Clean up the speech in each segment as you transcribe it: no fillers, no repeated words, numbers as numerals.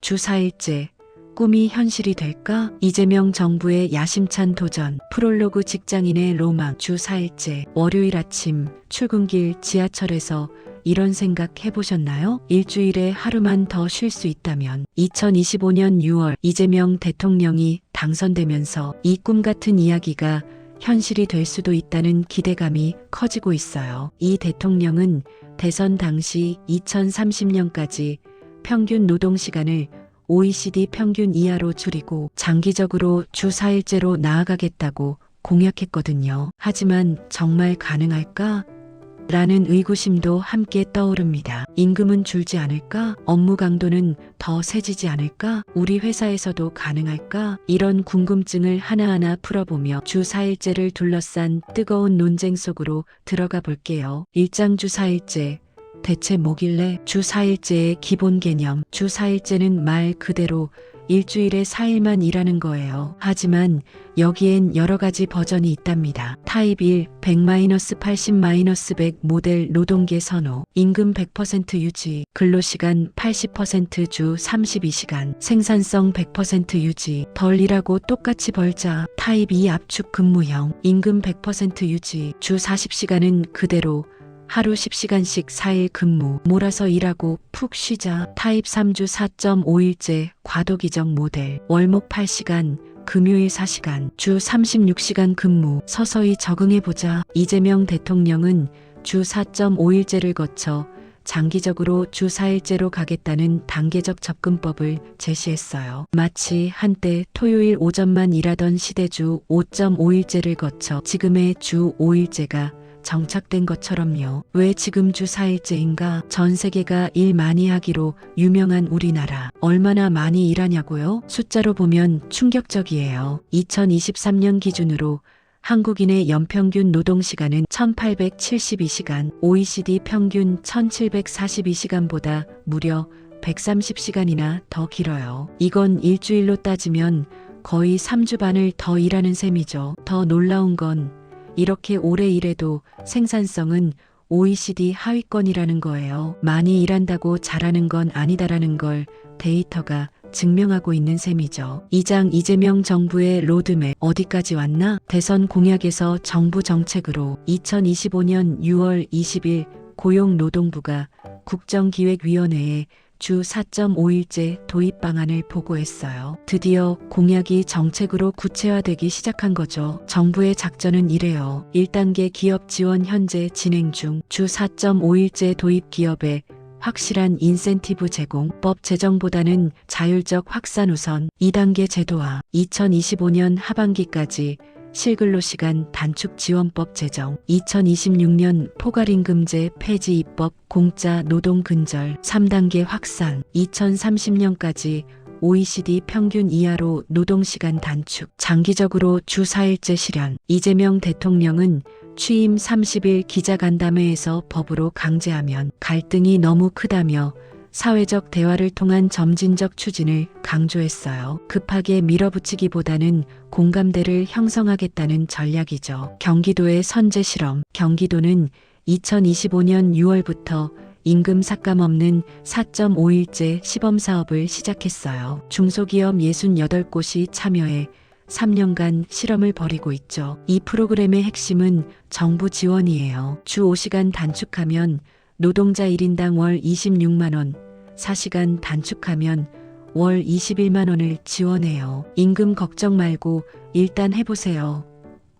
주 4일째, 꿈이 현실이 될까? 이재명 정부의 야심찬 도전, 프롤로그 직장인의 로망. 주 4일째, 월요일 아침, 출근길 지하철에서 이런 생각 해보셨나요? 일주일에 하루만 더 쉴 수 있다면. 2025년 6월 이재명 대통령이 당선되면서 이 꿈 같은 이야기가 현실이 될 수도 있다는 기대감이 커지고 있어요. 이 대통령은 대선 당시 2030년까지 평균 노동시간을 OECD 평균 이하로 줄이고 장기적으로 주 4일제로 나아가겠다고 공약했거든요. 하지만 정말 가능할까? 라는 의구심도 함께 떠오릅니다. 임금은 줄지 않을까? 업무 강도는 더 세지지 않을까? 우리 회사에서도 가능할까? 이런 궁금증을 하나하나 풀어보며 주 4일제를 둘러싼 뜨거운 논쟁 속으로 들어가 볼게요. 일장 주 4일제. 대체 뭐길래? 주 4일제의 기본 개념. 주 4일제는 말 그대로 일주일에 4일만 일하는 거예요. 하지만 여기엔 여러 가지 버전이 있답니다. 타입 1, 100-80-100 모델 노동계 선호. 임금 100% 유지. 근로시간 80% 주 32시간. 생산성 100% 유지. 덜 일하고 똑같이 벌자. 타입 2 압축 근무형. 임금 100% 유지. 주 40시간은 그대로. 하루 10시간씩 4일 근무, 몰아서 일하고 푹 쉬자. 타입 3주 4.5일제 과도기적 모델, 월목 8시간, 금요일 4시간, 주 36시간 근무, 서서히 적응해보자. 이재명 대통령은 주 4.5일제를 거쳐 장기적으로 주 4일제로 가겠다는 단계적 접근법을 제시했어요. 마치 한때 토요일 오전만 일하던 시대주 5.5일제를 거쳐 지금의 주 5일제가 정착된 것처럼요. 왜 지금 주 4일제인가? 전 세계가 일 많이 하기로 유명한 우리나라. 얼마나 많이 일하냐고요? 숫자로 보면 충격적이에요. 2023년 기준으로 한국인의 연평균 노동시간은 1872시간, OECD 평균 1742시간보다 무려 130시간이나 더 길어요. 이건 일주일로 따지면 거의 3주 반을 더 일하는 셈이죠. 더 놀라운 건 이렇게 오래 일해도 생산성은 OECD 하위권이라는 거예요. 많이 일한다고 잘하는 건 아니다라는 걸 데이터가 증명하고 있는 셈이죠. 2장 이재명 정부의 로드맵 어디까지 왔나? 대선 공약에서 정부 정책으로 2025년 6월 20일 고용노동부가 국정기획위원회에 주 4.5일제 도입 방안을 보고했어요. 드디어 공약이 정책으로 구체화되기 시작한 거죠. 정부의 작전은 이래요. 1단계 기업 지원 현재 진행 중. 주 4.5일제 도입 기업에 확실한 인센티브 제공, 법 제정보다는 자율적 확산 우선. 2단계 제도화, 2025년 하반기까지 실근로시간 단축 지원법 제정, 2026년 포괄임금제 폐지 입법, 공짜 노동 근절. 3단계 확산, 2030년까지 OECD 평균 이하로 노동시간 단축, 장기적으로 주 4일제 실현. 이재명 대통령은 취임 30일 기자간담회에서 법으로 강제하면 갈등이 너무 크다며 사회적 대화를 통한 점진적 추진을 강조했어요. 급하게 밀어붙이기보다는 공감대를 형성하겠다는 전략이죠. 경기도의 선제 실험. 경기도는 2025년 6월부터 임금 삭감 없는 4.5일제 시범사업을 시작했어요. 중소기업 68곳이 참여해 3년간 실험을 벌이고 있죠. 이 프로그램의 핵심은 정부 지원이에요. 주 5시간 단축하면 노동자 1인당 월 26만원, 4시간 단축하면 월 21만원을 지원해요. 임금 걱정 말고 일단 해보세요.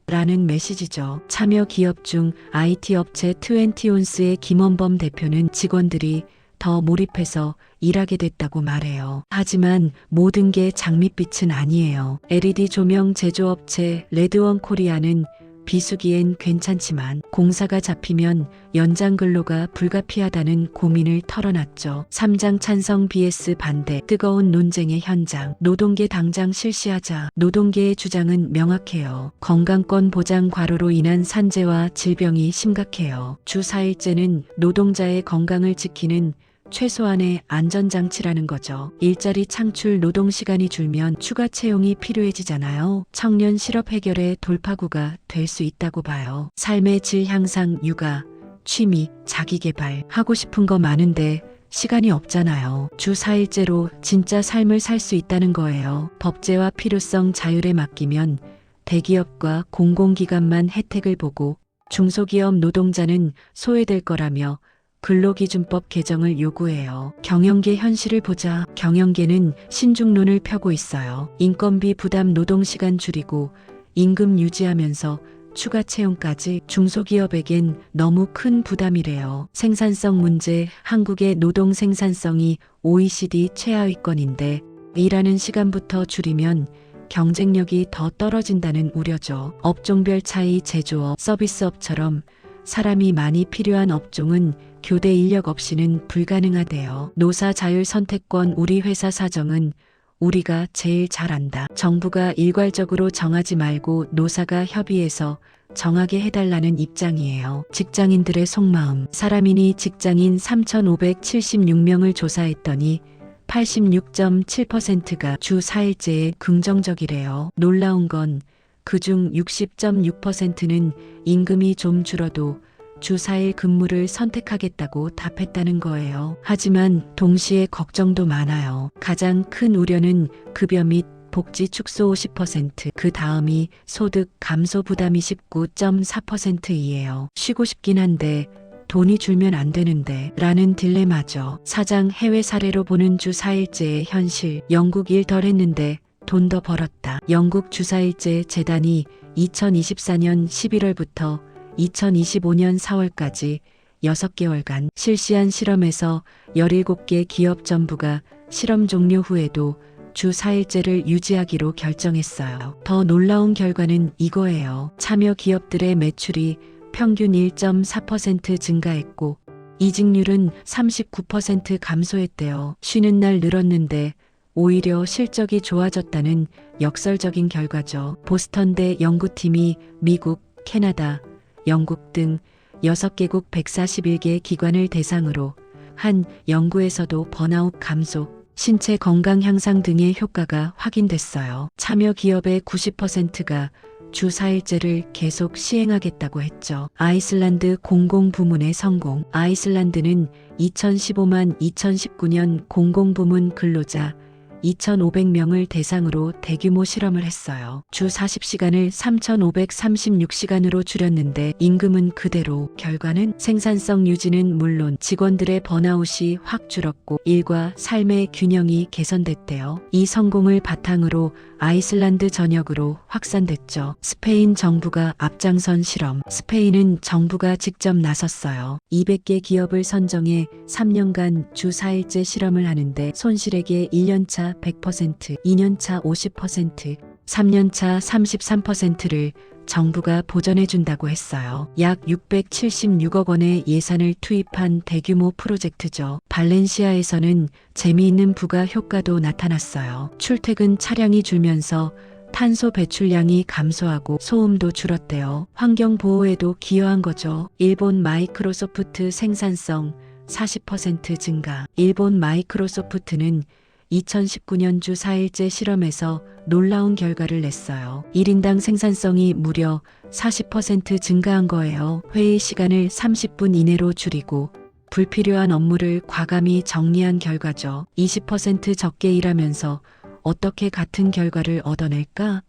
라는 메시지죠. 참여 기업 중 IT 업체 20온스의 김원범 대표는 직원들이 더 몰입해서 일하게 됐다고 말해요. 하지만 모든 게 장밋빛은 아니에요. LED 조명 제조업체 레드원 코리아는 비수기엔 괜찮지만 공사가 잡히면 연장 근로가 불가피하다는 고민을 털어놨죠. 3장 찬성 vs 반대, 뜨거운 논쟁의 현장. 노동계 당장 실시하자. 노동계의 주장은 명확해요. 건강권 보장 과로로 인한 산재와 질병이 심각해요. 주 4일제는 노동자의 건강을 지키는 최소한의 안전장치라는 거죠. 일자리 창출 노동시간이 줄면 추가 채용이 필요해지잖아요. 청년 실업 해결의 돌파구가 될 수 있다고 봐요. 삶의 질 향상, 육아, 취미, 자기개발. 하고 싶은 거 많은데 시간이 없잖아요. 주 4일제로 진짜 삶을 살 수 있다는 거예요. 법제와 필요성 자율에 맡기면 대기업과 공공기관만 혜택을 보고 중소기업 노동자는 소외될 거라며 근로기준법 개정을 요구해요. 경영계 현실을 보자. 경영계는 신중론을 펴고 있어요. 인건비 부담 노동시간 줄이고 임금 유지하면서 추가 채용까지 중소기업에겐 너무 큰 부담이래요. 생산성 문제. 한국의 노동 생산성이 OECD 최하위권인데 일하는 시간부터 줄이면 경쟁력이 더 떨어진다는 우려죠. 업종별 차이. 제조업, 서비스업처럼 사람이 많이 필요한 업종은 교대 인력 없이는 불가능하대요. 노사 자율 선택권. 우리 회사 사정은 우리가 제일 잘 안다. 정부가 일괄적으로 정하지 말고 노사가 협의해서 정하게 해달라는 입장이에요. 직장인들의 속마음. 사람인이 직장인 3,576명을 조사했더니 86.7%가 주 4일제에 긍정적이래요. 놀라운 건 그중 60.6%는 임금이 좀 줄어도 주 4일 근무를 선택하겠다고 답했다는 거예요. 하지만 동시에 걱정도 많아요. 가장 큰 우려는 급여 및 복지 축소 50%, 그 다음이 소득 감소 부담이 19.4%이에요. 쉬고 싶긴 한데 돈이 줄면 안 되는데 라는 딜레마죠. 사장. 해외 사례로 보는 주 4일제의 현실. 영국 일 덜 했는데 돈 더 벌었다. 영국 주 4일제 재단이 2024년 11월부터 2025년 4월까지 6개월간 실시한 실험에서 17개 기업 전부가 실험 종료 후에도 주 4일제를 유지하기로 결정했어요. 더 놀라운 결과는 이거예요. 참여 기업들의 매출이 평균 1.4% 증가했고 이직률은 39% 감소했대요. 쉬는 날 늘었는데 오히려 실적이 좋아졌다는 역설적인 결과죠. 보스턴대 연구팀이 미국, 캐나다, 영국 등 6개국 141개 기관을 대상으로 한 연구에서도 번아웃 감소, 신체 건강 향상 등의 효과가 확인됐어요. 참여 기업의 90%가 주 4일제를 계속 시행하겠다고 했죠. 아이슬란드 공공부문의 성공. 아이슬란드는 2019년 공공부문 근로자 2,500명을 대상으로 대규모 실험을 했어요. 주 40시간을 3,536시간으로 줄였는데 임금은 그대로. 결과는 생산성 유지는 물론 직원들의 번아웃이 확 줄었고 일과 삶의 균형이 개선됐대요. 이 성공을 바탕으로 아이슬란드 전역으로 확산됐죠. 스페인 정부가 앞장선 실험. 스페인은 정부가 직접 나섰어요. 200개 기업을 선정해 3년간 주 4일제 실험을 하는데 손실액의 1년차 100%, 2년차 50%, 3년차 33%를 정부가 보전해준다고 했어요. 약 676억 원의 예산을 투입한 대규모 프로젝트죠. 발렌시아에서는 재미있는 부가 효과도 나타났어요. 출퇴근 차량이 줄면서 탄소 배출량이 감소하고 소음도 줄었대요. 환경 보호에도 기여한 거죠. 일본 마이크로소프트 생산성 40% 증가. 일본 마이크로소프트는 2019년 주 4일제 실험에서 놀라운 결과를 냈어요. 1인당 생산성이 무려 40% 증가한 거예요. 회의 시간을 30분 이내로 줄이고 불필요한 업무를 과감히 정리한 결과죠. 20% 적게 일하면서 어떻게 같은 결과를 얻어낼까?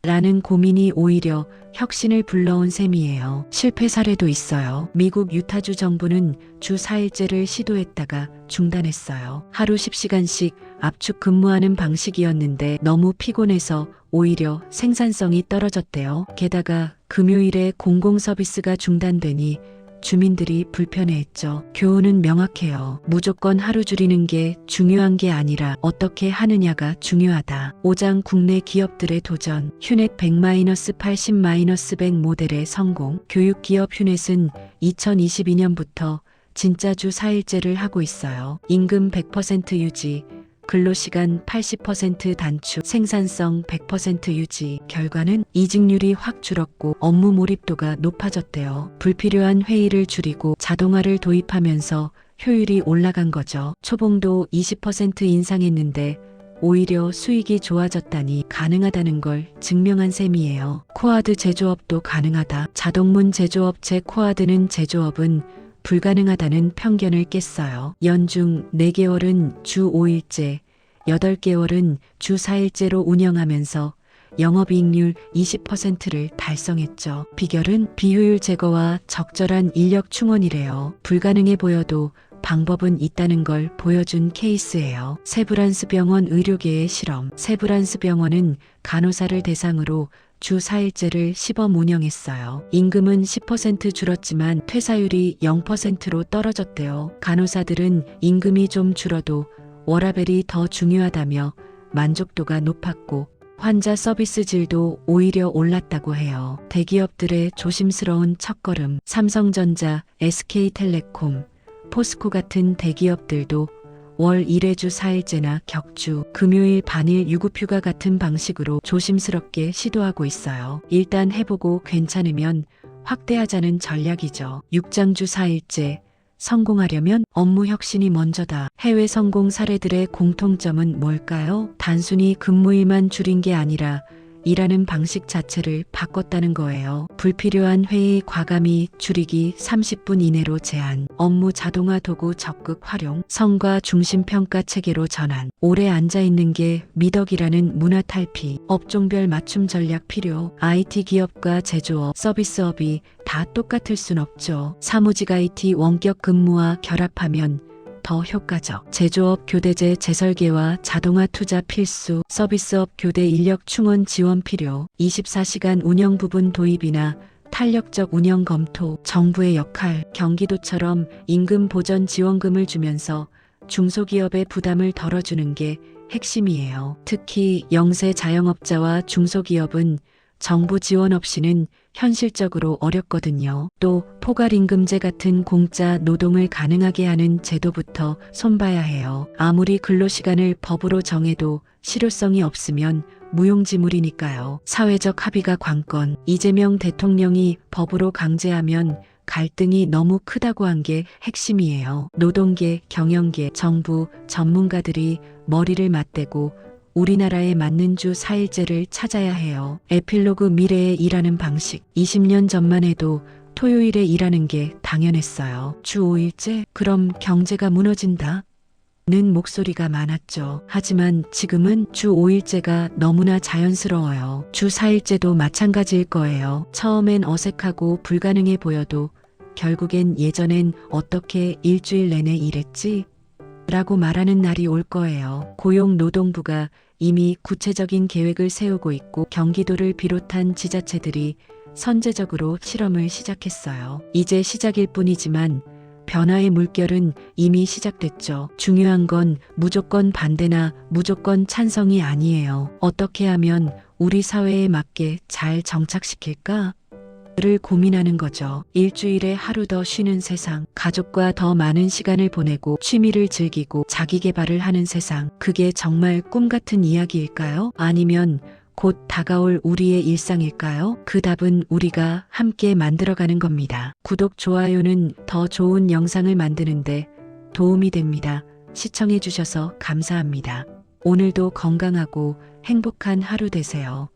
라는 고민이 오히려 혁신을 불러온 셈이에요. 실패 사례도 있어요. 미국 유타주 정부는 주 4일제를 시도했다가 중단했어요. 하루 10시간씩 압축 근무하는 방식이었는데 너무 피곤해서 오히려 생산성이 떨어졌대요. 게다가 금요일에 공공서비스가 중단되니 주민들이 불편해했죠. 교훈은 명확해요. 무조건 하루 줄이는 게 중요한 게 아니라 어떻게 하느냐가 중요하다. 5장 국내 기업들의 도전. 휴넷 100-80-100 모델의 성공. 교육기업 휴넷은 2022년부터 진짜 주 4일제를 하고 있어요. 임금 100% 유지, 근로시간 80% 단축, 생산성 100% 유지. 결과는 이직률이 확 줄었고 업무 몰입도가 높아졌대요. 불필요한 회의를 줄이고 자동화를 도입하면서 효율이 올라간 거죠. 초봉도 20% 인상했는데 오히려 수익이 좋아졌다니 가능하다는 걸 증명한 셈이에요. 코아드 제조업도 가능하다. 자동문 제조업체 코아드는 제조업은 불가능하다는 편견을 깼어요. 연중 4개월은 주 5일째, 8개월은 주 4일째로 운영하면서 영업이익률 20%를 달성했죠. 비결은 비효율 제거와 적절한 인력 충원이래요. 불가능해 보여도 방법은 있다는 걸 보여준 케이스예요. 세브란스 병원 의료계의 실험. 세브란스 병원은 간호사를 대상으로 주 4일째를 시범 운영했어요. 임금은 10% 줄었지만 퇴사율이 0%로 떨어졌대요. 간호사들은 임금이 좀 줄어도 워라밸이 더 중요하다며 만족도가 높았고 환자 서비스 질도 오히려 올랐다고 해요. 대기업들의 조심스러운 첫걸음. 삼성전자, SK텔레콤, 포스코 같은 대기업들도 월 1회 주 4일제나 격주, 금요일 반일 유급휴가 같은 방식으로 조심스럽게 시도하고 있어요. 일단 해보고 괜찮으면 확대하자는 전략이죠. 6장주 4일제. 성공하려면 업무 혁신이 먼저다. 해외 성공 사례들의 공통점은 뭘까요? 단순히 근무일만 줄인 게 아니라 일하는 방식 자체를 바꿨다는 거예요. 불필요한 회의 과감히 줄이기, 30분 이내로 제한, 업무 자동화 도구 적극 활용, 성과 중심 평가 체계로 전환, 오래 앉아있는 게 미덕이라는 문화 탈피, 업종별 맞춤 전략 필요. IT 기업과 제조업, 서비스업이 다 똑같을 순 없죠. 사무직 IT 원격 근무와 결합하면 더 효과적. 제조업 교대제 재설계와 자동화 투자 필수. 서비스업 교대 인력 충원 지원 필요. 24시간 운영 부분 도입이나 탄력적 운영 검토. 정부의 역할. 경기도처럼 임금 보전 지원금을 주면서 중소기업의 부담을 덜어주는 게 핵심이에요. 특히 영세 자영업자와 중소기업은 정부 지원 없이는 현실적으로 어렵거든요. 또 포괄임금제 같은 공짜 노동을 가능하게 하는 제도부터 손봐야 해요. 아무리 근로시간을 법으로 정해도 실효성이 없으면 무용지물이니까요. 사회적 합의가 관건. 이재명 대통령이 법으로 강제하면 갈등이 너무 크다고 한 게 핵심이에요. 노동계, 경영계, 정부, 전문가들이 머리를 맞대고 우리나라에 맞는 주 4일제를 찾아야 해요. 에필로그 미래의 일하는 방식. 20년 전만 해도 토요일에 일하는 게 당연했어요. 주 5일제? 그럼 경제가 무너진다? 는 목소리가 많았죠. 하지만 지금은 주 5일제가 너무나 자연스러워요. 주 4일제도 마찬가지일 거예요. 처음엔 어색하고 불가능해 보여도 결국엔 예전엔 어떻게 일주일 내내 일했지? 라고 말하는 날이 올 거예요. 고용노동부가 이미 구체적인 계획을 세우고 있고 경기도를 비롯한 지자체들이 선제적으로 실험을 시작했어요. 이제 시작일 뿐이지만 변화의 물결은 이미 시작됐죠. 중요한 건 무조건 반대나 무조건 찬성이 아니에요. 어떻게 하면 우리 사회에 맞게 잘 정착시킬까? 를 고민하는 거죠. 일주일에 하루 더 쉬는 세상, 가족과 더 많은 시간을 보내고 취미를 즐기고 자기 개발을 하는 세상. 그게 정말 꿈 같은 이야기일까요? 아니면 곧 다가올 우리의 일상일까요? 그 답은 우리가 함께 만들어가는 겁니다. 구독, 좋아요는 더 좋은 영상을 만드는데 도움이 됩니다. 시청해주셔서 감사합니다. 오늘도 건강하고 행복한 하루 되세요.